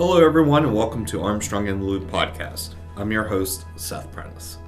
Hello, everyone, and welcome to Armstrong in the Loop podcast. I'm your host, Seth Prentice.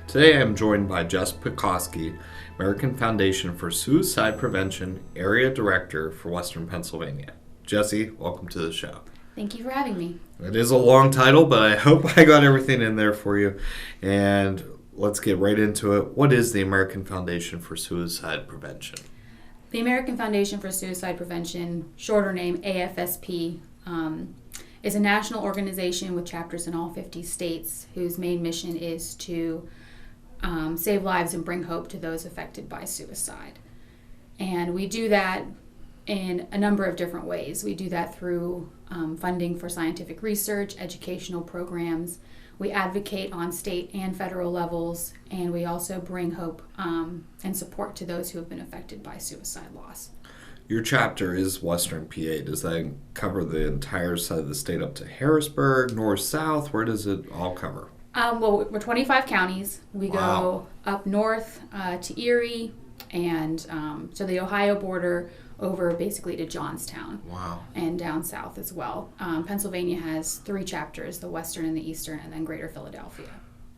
Today I am joined by Jess Putkoski, American Foundation for Suicide Prevention Area Director for Western Pennsylvania. Jesse, welcome to the show. Thank you for having me. It is a long title, but I hope I got everything in there for you. And let's get right into it. What is the American Foundation for Suicide Prevention? The American Foundation for Suicide Prevention, shorter name AFSP, is a national organization with chapters in all 50 states whose main mission is to save lives and bring hope to those affected by suicide. And we do that in a number of different ways. We do that through funding for scientific research, educational programs. We advocate on state and federal levels, and we also bring hope and support to those who have been affected by suicide loss. Your chapter is Western PA. Does that cover the entire side of the state up to Harrisburg, north, south? Where does it all cover? Well, we're 25 counties. We go up north to Erie and to the Ohio border over basically to Johnstown. Wow. And down south as well. Pennsylvania has 3 chapters, the Western and the Eastern, and then Greater Philadelphia.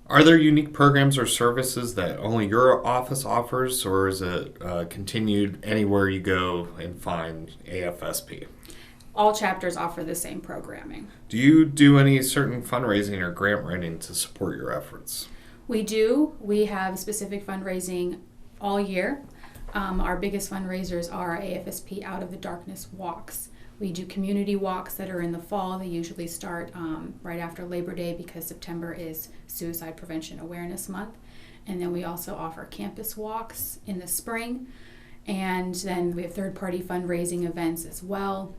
Are there unique programs or services that only your office offers, or is it continued anywhere you go and find AFSP? All chapters offer the same programming. Do you do any certain fundraising or grant writing to support your efforts? We do. We have specific fundraising all year. Our biggest fundraisers are AFSP Out of the Darkness walks. We do community walks that are in the fall. They usually start right after Labor Day because September is Suicide Prevention Awareness Month. And then we also offer campus walks in the spring. And then we have third-party fundraising events as well.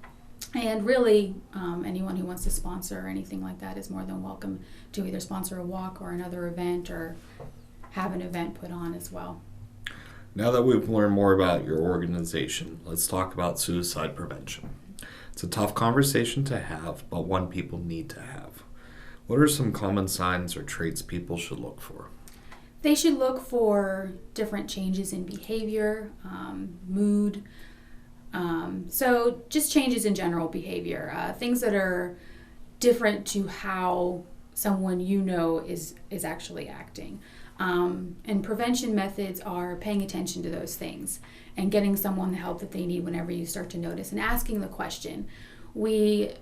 And really, anyone who wants to sponsor or anything like that is more than welcome to either sponsor a walk or another event or have an event put on as well. Now that we've learned more about your organization, let's talk about suicide prevention. It's a tough conversation to have, but one people need to have. What are some common signs or traits people should look for? They should look for different changes in behavior, mood, so just changes in general behavior, things that are different to how someone is actually acting. And prevention methods are paying attention to those things and getting someone the help that they need whenever you start to notice and asking the question. We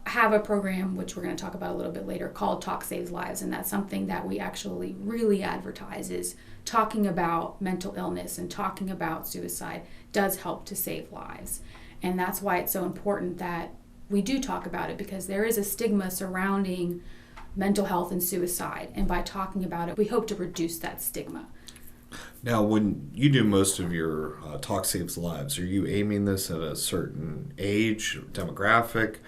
have a program, which we're going to talk about a little bit later, called Talk Saves Lives, and that's something that we actually really advertise is talking about mental illness and talking about suicide does help to save lives. And that's why it's so important that we do talk about it, because there is a stigma surrounding mental health and suicide, and by talking about it, we hope to reduce that stigma. Now, when you do most of your Talk Saves Lives, are you aiming this at a certain age, demographic,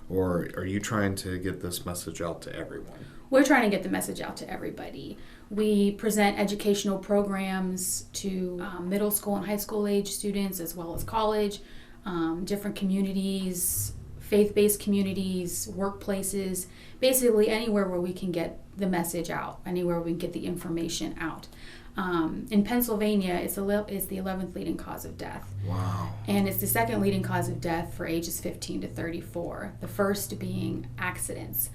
or are you trying to get this message out to everyone? We're trying to get the message out to everybody. We present educational programs to middle school and high school age students as well as college, different communities, faith-based communities, workplaces, basically anywhere where we can get the message out, anywhere we can get the information out. In Pennsylvania, it's the 11th leading cause of death. Wow. And it's the second leading cause of death for ages 15 to 34, the first being accidents.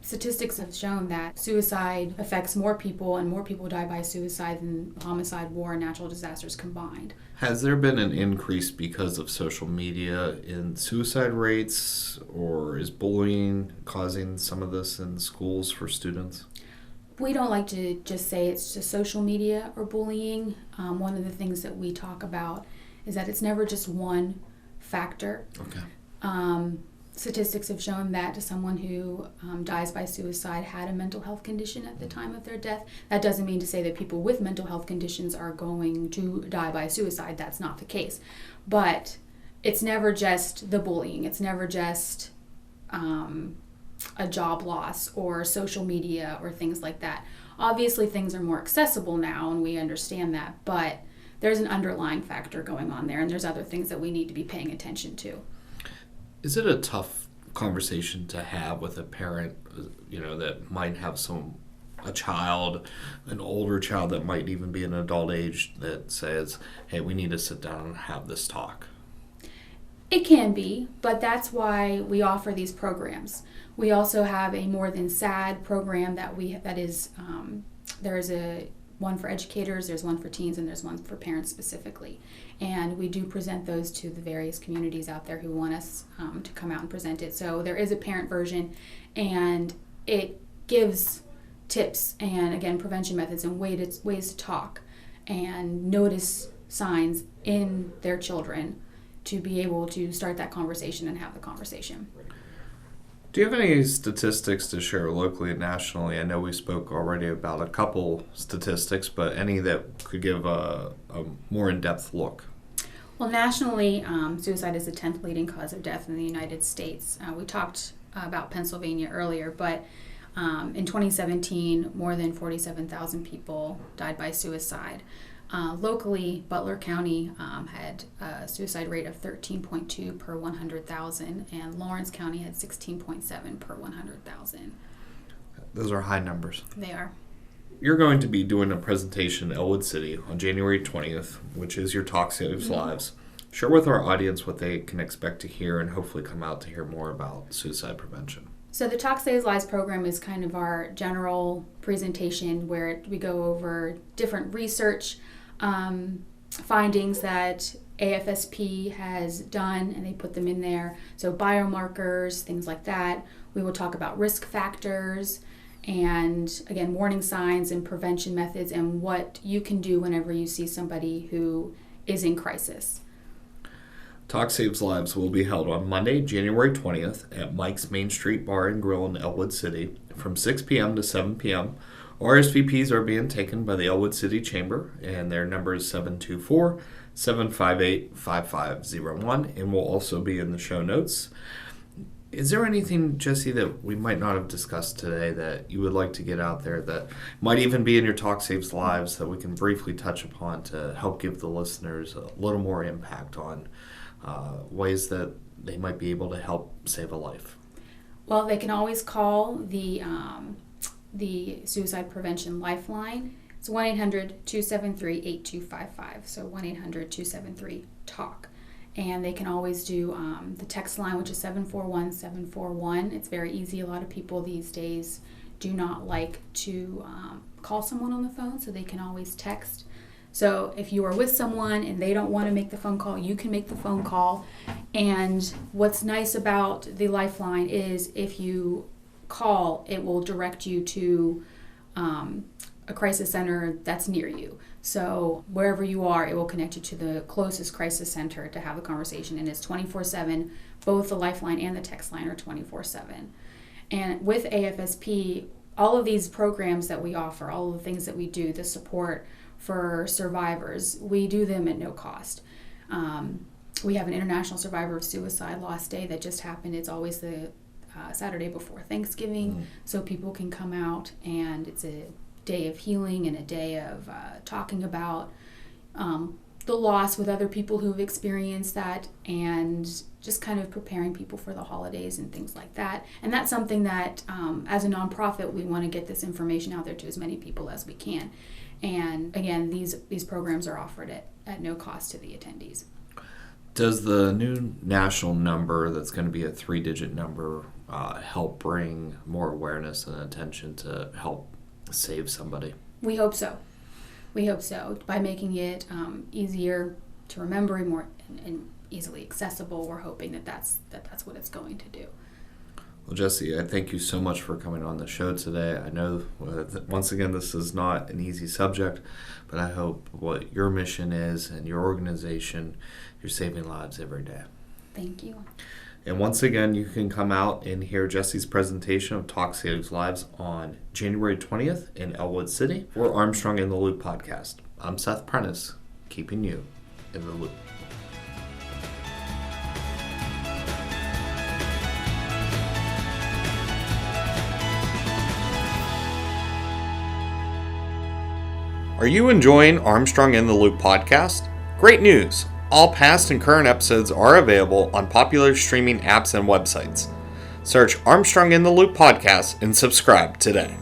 Statistics have shown that suicide affects more people, and more people die by suicide than homicide, war, and natural disasters combined. Has there been an increase because of social media in suicide rates, or is bullying causing some of this in schools for students? We don't like to just say it's just social media or bullying. One of the things that we talk about is that it's never just one factor. Okay. Statistics have shown that someone who dies by suicide had a mental health condition at the time of their death. That doesn't mean to say that people with mental health conditions are going to die by suicide. That's not the case. But it's never just the bullying. It's never just a job loss or social media or things like that. Obviously, things are more accessible now, and we understand that. But there's an underlying factor going on there, and there's other things that we need to be paying attention to. Is it a tough conversation to have with a parent, that might have a child, an older child that might even be an adult age, that says, hey, we need to sit down and have this talk? It can be, but that's why we offer these programs. We also have a More Than Sad program there is one for educators, there's one for teens, and there's one for parents specifically. And we do present those to the various communities out there who want us to come out and present it. So there is a parent version, and it gives tips and, again, prevention methods and ways to talk and notice signs in their children to be able to start that conversation and have the conversation. Do you have any statistics to share locally and nationally? I know we spoke already about a couple statistics, but any that could give a more in-depth look? Well, nationally, suicide is the 10th leading cause of death in the United States. We talked about Pennsylvania earlier, but in 2017, more than 47,000 people died by suicide. Locally, Butler County had a suicide rate of 13.2 per 100,000, and Lawrence County had 16.7 per 100,000. Those are high numbers. They are. You're going to be doing a presentation in Ellwood City on January 20th, which is your Talk Saves Lives. Share with our audience what they can expect to hear and hopefully come out to hear more about suicide prevention. So the Talk Saves Lives program is kind of our general presentation where we go over different research findings that AFSP has done, and they put them in there. So biomarkers, things like that. We will talk about risk factors and, again, warning signs and prevention methods and what you can do whenever you see somebody who is in crisis. Talk Saves Lives will be held on Monday, January 20th at Mike's Main Street Bar and Grill in Ellwood City from 6 p.m. to 7 p.m. RSVPs are being taken by the Ellwood City Chamber, and their number is 724-758-5501, and will also be in the show notes. Is there anything, Jesse, that we might not have discussed today that you would like to get out there that might even be in your Talk Saves Lives that we can briefly touch upon to help give the listeners a little more impact on ways that they might be able to help save a life? Well, they can always call the Suicide Prevention Lifeline. It's 1-800-273-8255, so 1-800-273-TALK. And they can always do the text line, which is 741-741. It's very easy. A lot of people these days do not like to call someone on the phone, so they can always text. So if you are with someone and they don't want to make the phone call, you can make the phone call. And what's nice about the Lifeline is if you call, it will direct you to a crisis center that's near you. So wherever you are, it will connect you to the closest crisis center to have a conversation. And it's 24/7. Both the Lifeline and the text line are 24/7. And with AFSP, all of these programs that we offer, all of the things that we do, the support for survivors, we do them at no cost. We have an International Survivor of Suicide Loss Day that just happened. It's always the Saturday before Thanksgiving, so people can come out, and it's a day of healing and a day of talking about the loss with other people who've experienced that, and just kind of preparing people for the holidays and things like that. And that's something that, as a nonprofit, we want to get this information out there to as many people as we can. And again, these programs are offered at no cost to the attendees. Does the new national number that's going to be a 3-digit number help bring more awareness and attention to help save somebody? We hope so. We hope so. By making it easier to remember and more and easily accessible, we're hoping that's what it's going to do. Well, Jesse, I thank you so much for coming on the show today. I know that once again this is not an easy subject, but I hope what your mission is and your organization, you're saving lives every day. Thank you. And once again, you can come out and hear Jesse's presentation of Talk Saves Lives on January 20th in Ellwood City for Armstrong in the Loop podcast. I'm Seth Prentice, keeping you in the loop. Are you enjoying Armstrong in the Loop podcast? Great news! All past and current episodes are available on popular streaming apps and websites. Search Armstrong in the Loop podcast and subscribe today.